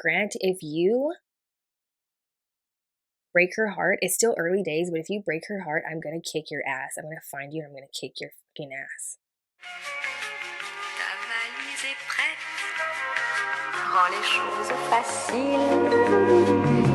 Grant, if you break her heart, it's still early days, but if you break her heart, I'm gonna kick your ass. I'm gonna find you and I'm gonna kick your fucking ass. Ta valise est prête, rends les choses faciles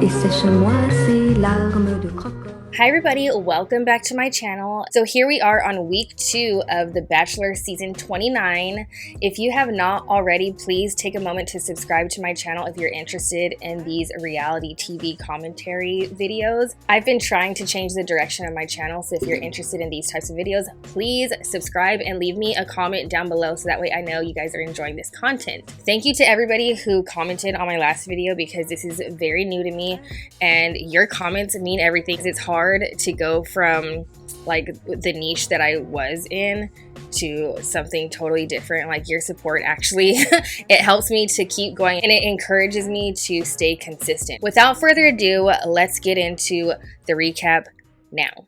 et sèche-moi ces larmes de crocodile. Hi everybody, welcome back to my channel. So here we are on week 2 of The Bachelor season 29. If you have not already, please take a moment to subscribe to my channel if you're interested in these reality TV commentary videos. I've been trying to change the direction of my channel, so if you're interested in these types of videos, please subscribe and leave me a comment down below so that way I know you guys are enjoying this content. Thank you to everybody who commented on my last video because this is very new to me and your comments mean everything. It's hard to go from like the niche that I was in to something totally different. Like your support actually it helps me to keep going and it encourages me to stay consistent. Without further ado, let's get into the recap now.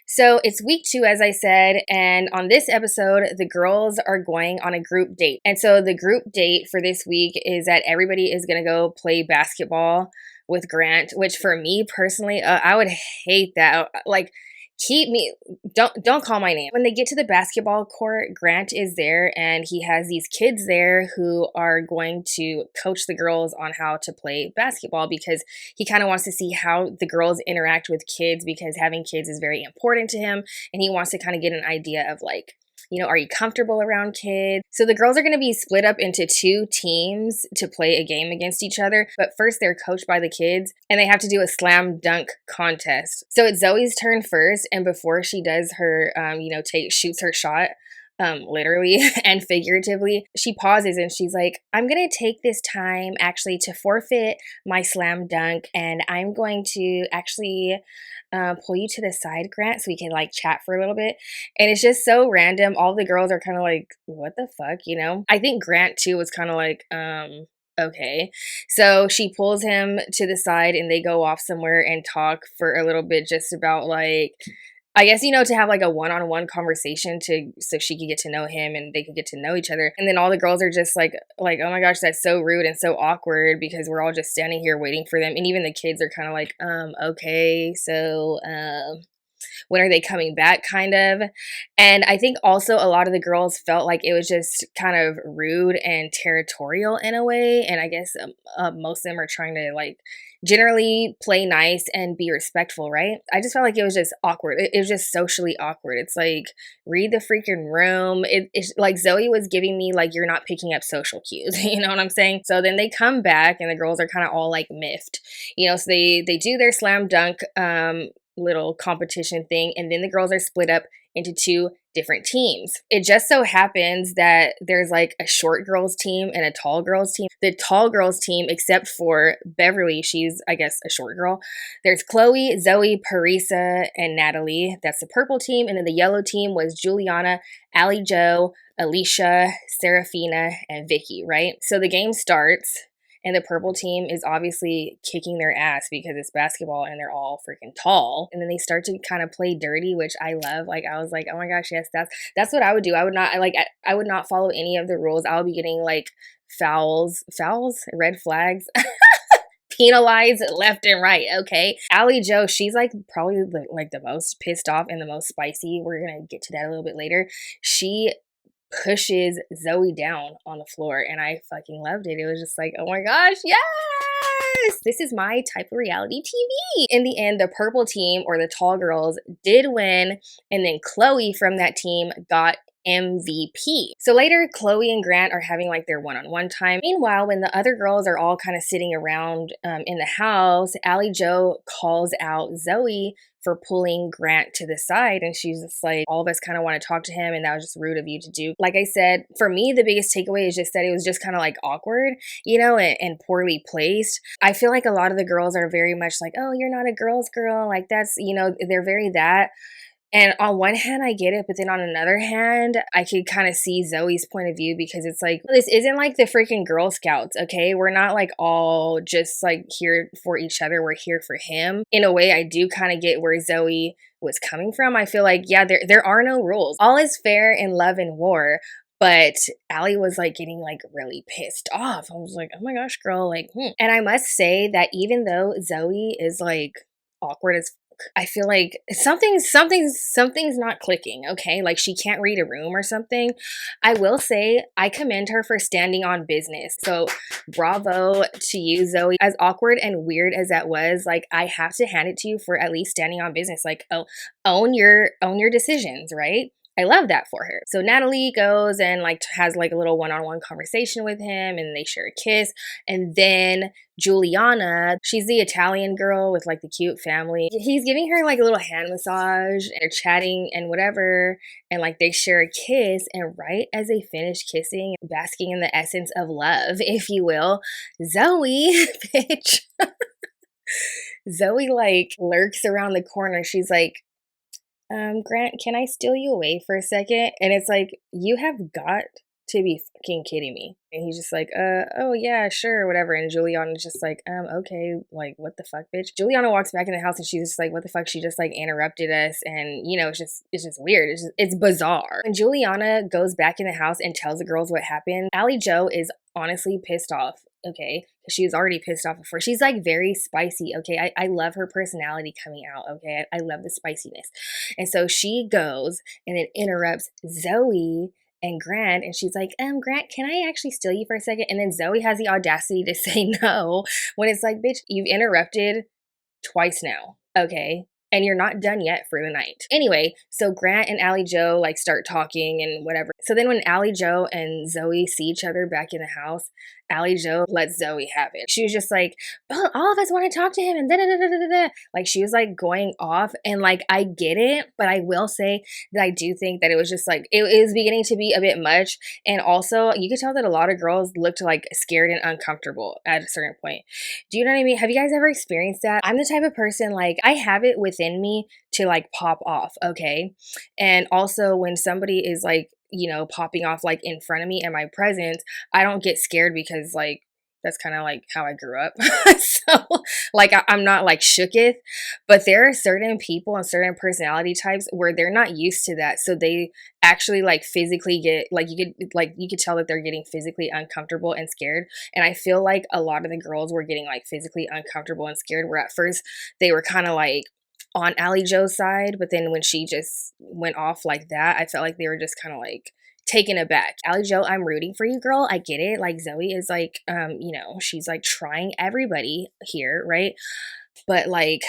So it's week 2, as I said, and on this episode, the girls are going on a group date. And so the group date for this week is that everybody is going to go play basketball with Grant, which for me personally, I would hate that. Like, keep me, don't call my name. When they get to the basketball court, Grant is there and he has these kids there who are going to coach the girls on how to play basketball because he kind of wants to see how the girls interact with kids because having kids is very important to him and he wants to kind of get an idea of like, you know, are you comfortable around kids? So the girls are going to be split up into 2 teams to play a game against each other. But first they're coached by the kids and they have to do a slam dunk contest. So it's Zoe's turn first. And before she does her, shoots her shot, literally and figuratively, she pauses and she's like, I'm going to take this time actually to forfeit my slam dunk. And I'm going to actually pull you to the side, Grant, so we can like chat for a little bit. And it's just so random. All the girls are kind of like, what the fuck, you know? I think Grant too was kind of like, okay. So she pulls him to the side and they go off somewhere and talk for a little bit just about like, I guess, you know, to have like a one-on-one conversation so she could get to know him and they could get to know each other. And then all the girls are just like, oh my gosh, that's so rude and so awkward because we're all just standing here waiting for them. And even the kids are kind of like, okay, so, when are they coming back kind of. And I think also a lot of the girls felt like it was just kind of rude and territorial in a way. And I guess most of them are trying to like generally play nice and be respectful, right? I just felt like it was just awkward. It was just socially awkward. It's like, read the freaking room. It's like Zoe was giving me like, you're not picking up social cues. You know what I'm saying? So then they come back and the girls are kind of all like miffed, you know, so they do their slam dunk little competition thing, and then the girls are split up into 2 different teams. It just so happens that there's like a short girls team and a tall girls team. The tall girls team, except for Beverly, she's I guess a short girl. There's Chloe, Zoe, Parisa, and Natalie. That's the purple team. And then the yellow team was Juliana, Allie Jo, Alicia, Serafina, and Vicky, right? So the game starts. And the purple team is obviously kicking their ass because it's basketball and they're all freaking tall. And then they start to kind of play dirty, which I love. Like I was like, oh my gosh, yes, that's what I would do. I would not follow any of the rules. I would be getting like fouls, red flags. Penalized left and right, okay? Allie Jo, she's like probably the most pissed off and the most spicy. We're gonna get to that a little bit later. She pushes Zoe down on the floor and I fucking loved it. It was just like, oh my gosh, yes! This is my type of reality TV. In the end, the purple team or the tall girls did win and then Chloe from that team got MVP. So later, Chloe and Grant are having like their one-on-one time. Meanwhile, when the other girls are all kind of sitting around in the house, Allie Jo calls out Zoe for pulling Grant to the side. And she's just like, all of us kind of want to talk to him and that was just rude of you to do. Like I said, for me, the biggest takeaway is just that it was just kind of like awkward, you know, and poorly placed. I feel like a lot of the girls are very much like, oh, you're not a girl's girl. Like that's, you know, they're very that. And on one hand, I get it, but then on another hand, I could kind of see Zoe's point of view because it's like, this isn't like the freaking Girl Scouts, okay? We're not like all just like here for each other. We're here for him. In a way, I do kind of get where Zoe was coming from. I feel like, yeah, there are no rules. All is fair in love and war. But Allie was like getting like really pissed off. I was like, oh my gosh, girl, like, And I must say that even though Zoe is like awkward as I feel like something's not clicking, okay? Like she can't read a room or something. I will say I commend her for standing on business. So bravo to you, Zoe. As awkward and weird as that was, like I have to hand it to you for at least standing on business. Like, oh, own your decisions, right? I love that for her. So Natalie goes and like has like a little one-on-one conversation with him and they share a kiss. And then Juliana, she's the Italian girl with like the cute family. He's giving her like a little hand massage and they're chatting and whatever. And like they share a kiss. And right as they finish kissing, basking in the essence of love, if you will, Zoe, bitch. Zoe like lurks around the corner. She's like, Grant, can I steal you away for a second? And it's like, you have got to be fucking kidding me. And he's just like, oh yeah, sure, whatever. And Juliana's just like, okay, like, what the fuck, bitch? Juliana walks back in the house and she's just like, what the fuck? She just like interrupted us. And you know, it's just weird. It's bizarre. When Juliana goes back in the house and tells the girls what happened, Allie Joe is honestly pissed off. Okay, she was already pissed off before. She's like very spicy. Okay, I love her personality coming out. Okay, I love the spiciness. And so she goes and then interrupts Zoe and Grant, and she's like, Grant, can I actually steal you for a second? And then Zoe has the audacity to say no when it's like, bitch, you've interrupted twice now. Okay, and you're not done yet for the night. Anyway, so Grant and Allie Joe like start talking and whatever. So then when Allie Joe and Zoe see each other back in the house, Allie Joe lets Zoe have it. She was just like, oh, all of us want to talk to him and da da da da da da. Like she was like going off and like I get it, but I will say that I do think that it was just like it was beginning to be a bit much. And also you could tell that a lot of girls looked like scared and uncomfortable at a certain point. Do you know what I mean? Have you guys ever experienced that? I'm the type of person like I have it within me to like pop off, okay? And also when somebody is like, you know, popping off like in front of me in my presence, I don't get scared because like that's kind of like how I grew up. So like I'm not like shooketh, but there are certain people and certain personality types where they're not used to that. So they actually like physically get like you could tell that they're getting physically uncomfortable and scared. And I feel like a lot of the girls were getting like physically uncomfortable and scared where at first they were kind of like on Allie Joe's side, but then when she just went off like that, I felt like they were just kind of like taken aback. Allie Joe, I'm rooting for you, girl. I get it. Like Zoe is like, you know, she's like trying everybody here, right? But like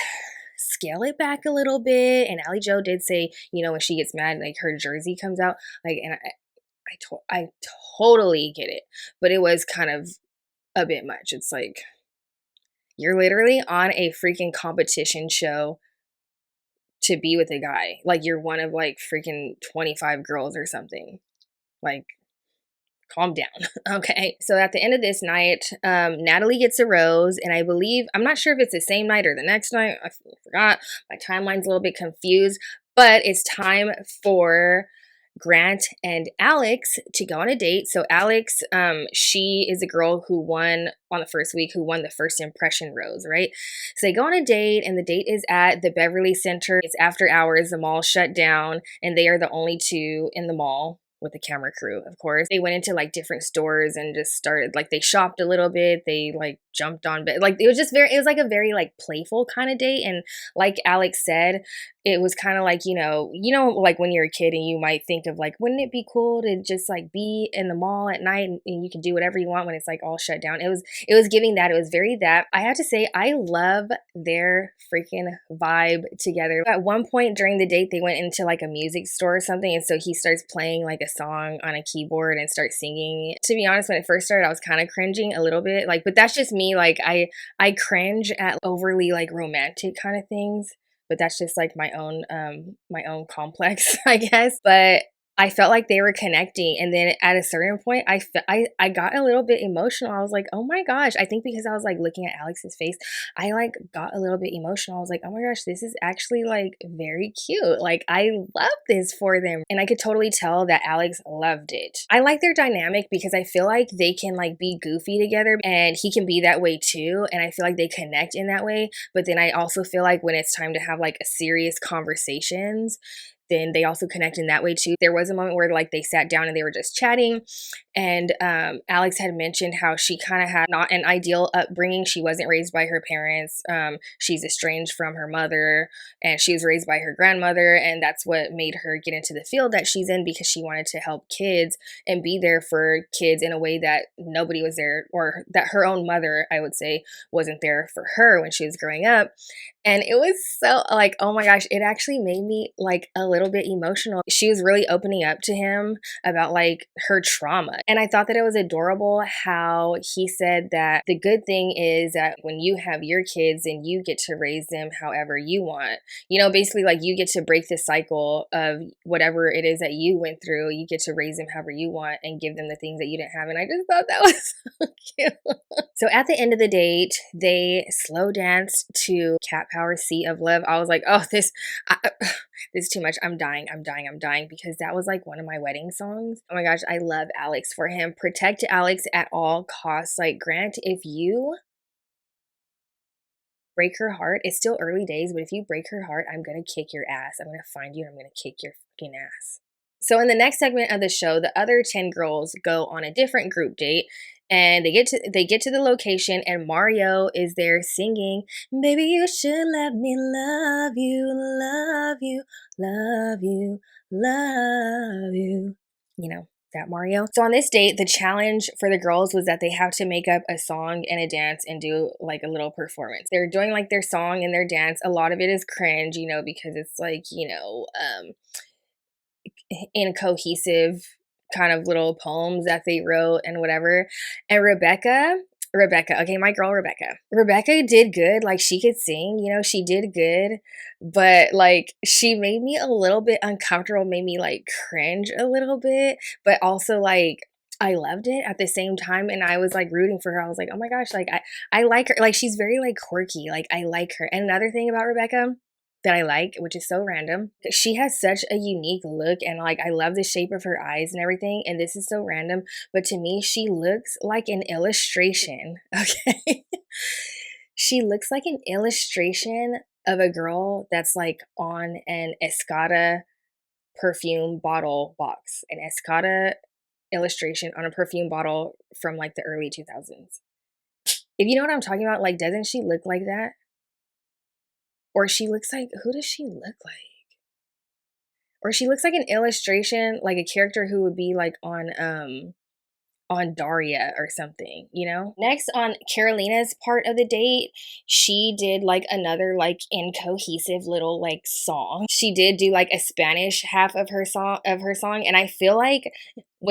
scale it back a little bit. And Allie Joe did say, you know, when she gets mad, like her jersey comes out, like, and I totally get it, but it was kind of a bit much. It's like you're literally on a freaking competition show to be with a guy. Like you're one of like freaking 25 girls or something. Like, calm down. Okay. So at the end of this night, Natalie gets a rose, and I believe, I'm not sure if it's the same night or the next night. I forgot. My timeline's a little bit confused, but it's time for Grant and Alex to go on a date. So Alex, she is a girl who won on the first week, who won the first impression rose, right? So they go on a date, and the date is at the Beverly Center. It's after hours, the mall shut down, and they are the only two in the mall with the camera crew, of course. They went into like different stores and just started like they shopped a little bit. They like jumped on bed. Like it was like a very like playful kind of date. And like Alex said, it was kind of like, you know, like when you're a kid and you might think of like, wouldn't it be cool to just like be in the mall at night and you can do whatever you want when it's like all shut down. It was giving that. It was very that. I have to say, I love their freaking vibe together. At one point during the date, they went into like a music store or something. And so he starts playing like a song on a keyboard and starts singing. To be honest, when it first started, I was kind of cringing a little bit. Like, but that's just me. Like I cringe at overly like romantic kind of things. But that's just like my own complex, I guess. But I felt like they were connecting. And then at a certain point, I got a little bit emotional. I was like, oh my gosh. I think because I was like looking at Alex's face, I like got a little bit emotional. I was like, oh my gosh, this is actually like very cute. Like I love this for them. And I could totally tell that Alex loved it. I like their dynamic because I feel like they can like be goofy together and he can be that way too. And I feel like they connect in that way. But then I also feel like when it's time to have like a serious conversations, then they also connect in that way too. There was a moment where like they sat down and they were just chatting, and Alex had mentioned how she kind of had not an ideal upbringing. She wasn't raised by her parents. She's estranged from her mother, and she was raised by her grandmother, and that's what made her get into the field that she's in, because she wanted to help kids and be there for kids in a way that nobody was there, or that her own mother, I would say, wasn't there for her when she was growing up. And it was so like, oh my gosh, it actually made me like a little bit emotional. She was really opening up to him about like her trauma. And I thought that it was adorable how he said that the good thing is that when you have your kids and you get to raise them however you want, you know, basically like you get to break the cycle of whatever it is that you went through. You get to raise them however you want and give them the things that you didn't have. And I just thought that was so cute. So at the end of the date, they slow danced to Cat Power Sea of Love. I was like, oh, this is too much. I'm dying, because that was like one of my wedding songs. Oh my gosh, I love Alex for him. Protect Alex at all costs. Like, Grant, if you break her heart, it's still early days, but if you break her heart, I'm gonna kick your ass. I'm gonna find you and I'm gonna kick your fucking ass. So in the next segment of the show, the other 10 girls go on a different group date, and they get to the location, and Mario is there singing, "Baby, you should let me love you, love you, love you, love you." You know, that Mario. So on this date, the challenge for the girls was that they have to make up a song and a dance and do like a little performance. They're doing like their song and their dance. A lot of it is cringe, you know, because it's like, you know, incohesive kind of little poems that they wrote and whatever. And Rebecca, okay, my girl Rebecca did good. Like, she could sing, you know, she did good, but like she made me a little bit uncomfortable, made me like cringe a little bit, but also like I loved it at the same time. And I was like rooting for her. I was like, oh my gosh, like I like her. Like, she's very like quirky. Like, I like her. And another thing about Rebecca that I like, which is so random, she has such a unique look, and like I love the shape of her eyes and everything. And this is so random, but to me, she looks like an illustration. Okay. She looks like an illustration of a girl that's like on an Escada perfume bottle box, an Escada illustration on a perfume bottle from like the early 2000s. If you know what I'm talking about, like, doesn't she look like that? Or she looks like, who does she look like? Or she looks like an illustration, like a character who would be like on Daria or something, you know? Next, on Carolina's part of the date, she did like another like incohesive little like song. She did do like a Spanish half of her song, and I feel like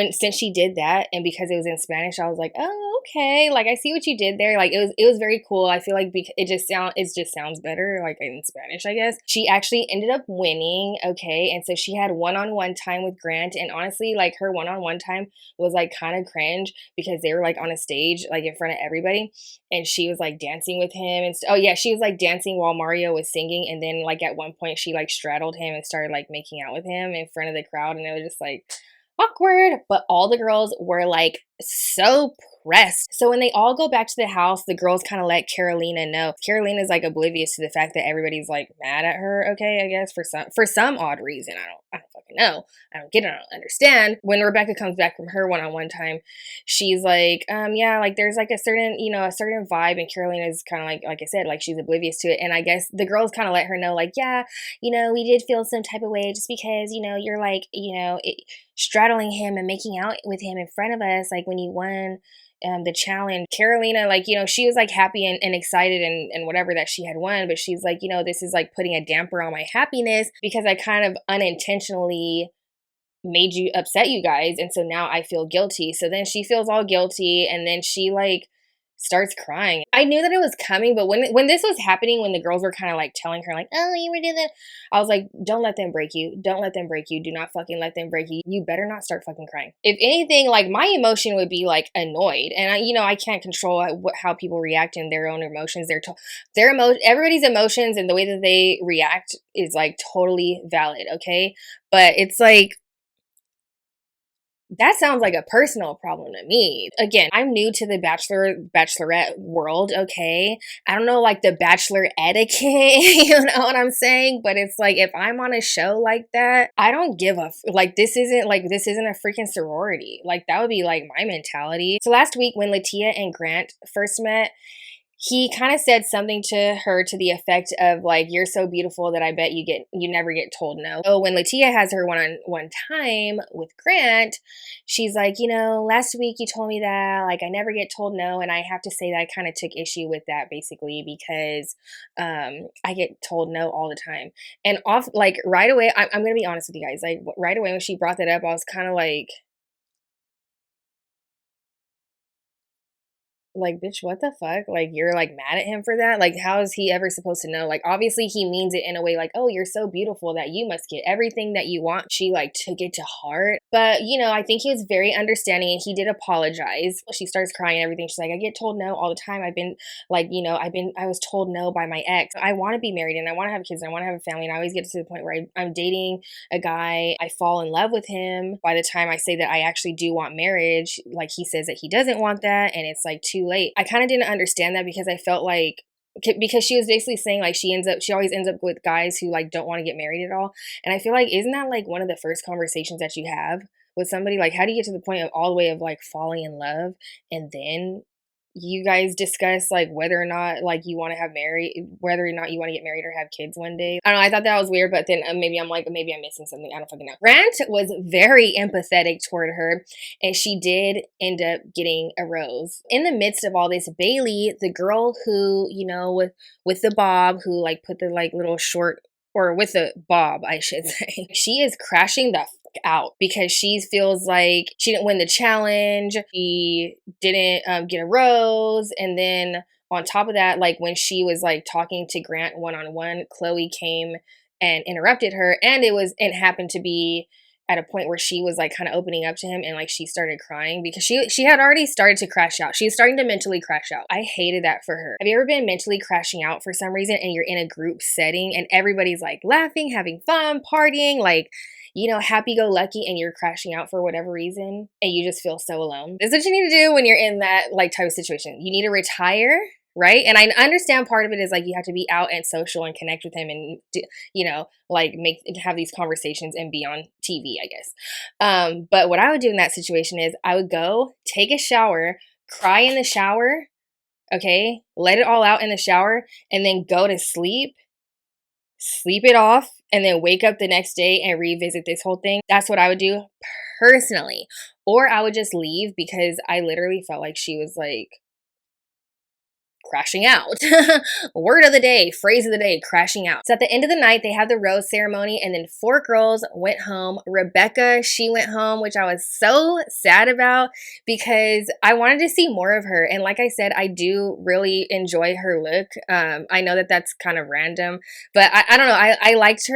since she did that, and because it was in Spanish, I was like, oh, okay, like I see what you did there. Like, it was very cool. I feel like it just sounds better like in Spanish, I guess. She actually ended up winning, okay, and so she had one-on-one time with Grant, and honestly, like, her one-on-one time was like kind of cringe because they were like on a stage like in front of everybody, and she was like dancing with him, and oh yeah, she was like dancing while Mario was singing, and then like at one point she like straddled him and started like making out with him in front of the crowd, and it was just like awkward. But all the girls were like so pressed. So when they all go back to the house, the girls kind of let Carolina know. Carolina's like oblivious to the fact that everybody's like mad at her, okay, I guess for some odd reason. I don't fucking know. I don't get it. I don't understand. When Rebecca comes back from her one-on-one time, she's like, yeah, like there's like a certain vibe, and Carolina's kind of like I said, like she's oblivious to it. And I guess the girls kind of let her know, like, yeah, we did feel some type of way just because, you're like, straddling him and making out with him in front of us, like when you won the challenge. Carolina, like, she was like happy and excited and whatever that she had won, but she's like, this is like putting a damper on my happiness because I kind of unintentionally made you upset you guys, and so now I feel guilty. So then she feels all guilty, and then she like starts crying. I knew that it was coming, but when this was happening, when the girls were kind of like telling her like, oh, you were doing that, I was like, don't let them break you. Don't let them break you. Do not fucking let them break you. You better not start fucking crying. If anything, like my emotion would be like annoyed, and I can't control how people react in their own emotions. Everybody's emotions and the way that they react is like totally valid, okay? But it's like, that sounds like a personal problem to me. Again, I'm new to the bachelorette world, okay? I don't know like the bachelor etiquette, you know what I'm saying? But it's like if I'm on a show like that, I don't give a like this isn't a freaking sorority. Like that would be like my mentality. So last week when Latia and Grant first met, he kind of said something to her to the effect of like, you're so beautiful that I bet you never get told no. So when Latia has her one-on-one time with Grant, she's like, you know, last week you told me that like I never get told no, and I have to say that I kind of took issue with that basically because I get told no all the time. And off like right away, I'm gonna be honest with you guys, like right away when she brought that up, I was kind of like, bitch, what the fuck? Like, you're like mad at him for that? Like, how is he ever supposed to know? Like, obviously, he means it in a way like, oh, you're so beautiful that you must get everything that you want. She like took it to heart. But, you know, I think he was very understanding and he did apologize. She starts crying and everything. She's like, I get told no all the time. I've been like, you know, I was told no by my ex. I want to be married and I want to have kids and I want to have a family. And I always get to the point where I'm dating a guy. I fall in love with him. By the time I say that I actually do want marriage, like he says that he doesn't want that. And it's like too late. I kind of didn't understand that because I felt like because she was basically saying like she always ends up with guys who like don't want to get married at all. And I feel like isn't that like one of the first conversations that you have with somebody? Like how do you get to the point of all the way of like falling in love and then you guys discuss like whether or not like you want to whether or not you want to get married or have kids one day. I don't know, I thought that was weird, but then maybe I'm missing something. I don't fucking know. Grant was very empathetic toward her and she did end up getting a rose. In the midst of all this, Bailey, the girl who, you know, with the bob, who like put the like little short, or with the bob, I should say, she is crashing the out because she feels like she didn't win the challenge. She didn't get a rose. And then on top of that, like when she was like talking to Grant one-on-one, Chloe came and interrupted her. And it happened to be at a point where she was like kind of opening up to him and like she started crying because she had already started to crash out. She was starting to mentally crash out. I hated that for her. Have you ever been mentally crashing out for some reason and you're in a group setting and everybody's like laughing, having fun, partying, like, you know, happy-go-lucky, and you're crashing out for whatever reason and you just feel so alone? This is what you need to do when you're in that like type of situation. You need to retire, right? And I understand part of it is like you have to be out and social and connect with him and you know, like have these conversations and be on TV, I guess. But what I would do in that situation is I would go take a shower, cry in the shower, okay, let it all out in the shower, and then go to sleep it off, and then wake up the next day and revisit this whole thing. That's what I would do personally. Or I would just leave because I literally felt like she was like crashing out. Word of the day, phrase of the day, crashing out. So at the end of the night, they had the rose ceremony and then 4 girls went home. Rebecca, she went home, which I was so sad about because I wanted to see more of her. And like I said, I do really enjoy her look. I know that that's kind of random, but I don't know. I liked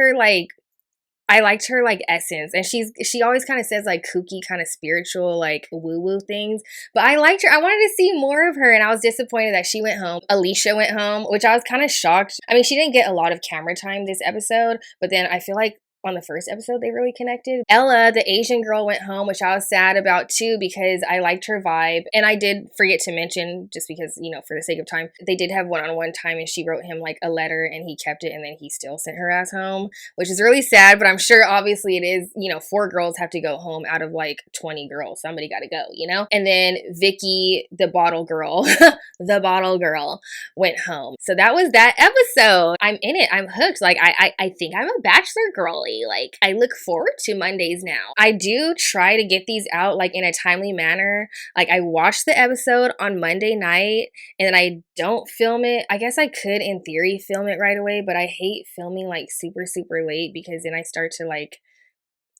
her like essence, and she always kind of says like kooky kind of spiritual like woo-woo things, but I liked her. I wanted to see more of her and I was disappointed that she went home. Alicia went home, which I was kind of shocked. I mean, she didn't get a lot of camera time this episode, but then I feel like on the first episode they really connected. Ella, the Asian girl, went home, which I was sad about too because I liked her vibe. And I did forget to mention, just because, you know, for the sake of time, they did have one-on-one time and she wrote him like a letter and he kept it and then he still sent her ass home, which is really sad. But I'm sure obviously it is, you know, 4 girls have to go home out of like 20 girls. Somebody got to go, you know? And then Vicky, the bottle girl, the bottle girl, went home. So that was that episode. I'm in it. I'm hooked. Like I think I'm a bachelor girly. Like I look forward to Mondays now. I do try to get these out like in a timely manner. Like I watched the episode on Monday night and then I don't film it. I guess I could in theory film it right away, but I hate filming like super late because then I start to like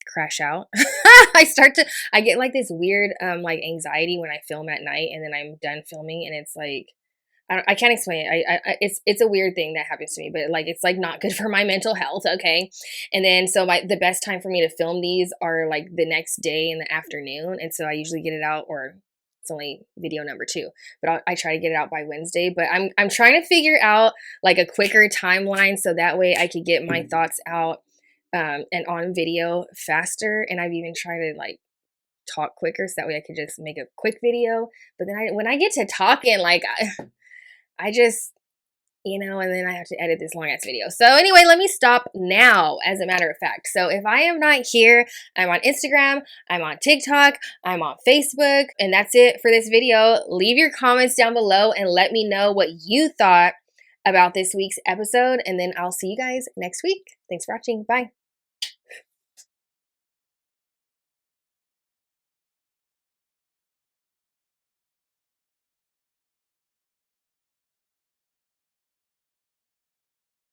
crash out. I get like this weird like anxiety when I film at night and then I'm done filming and it's like I can't explain it. It's a weird thing that happens to me, but like it's like not good for my mental health. Okay, and then so the best time for me to film these are like the next day in the afternoon, and so I usually get it out, or it's only video number 2, but I try to get it out by Wednesday. But I'm trying to figure out like a quicker timeline so that way I could get my thoughts out and on video faster. And I've even tried to like talk quicker so that way I could just make a quick video. But then when I get to talking, like, I just, you know, and then I have to edit this long ass video. So anyway, let me stop now, as a matter of fact. So if I am not here, I'm on Instagram, I'm on TikTok, I'm on Facebook, and that's it for this video. Leave your comments down below and let me know what you thought about this week's episode, and then I'll see you guys next week. Thanks for watching. Bye.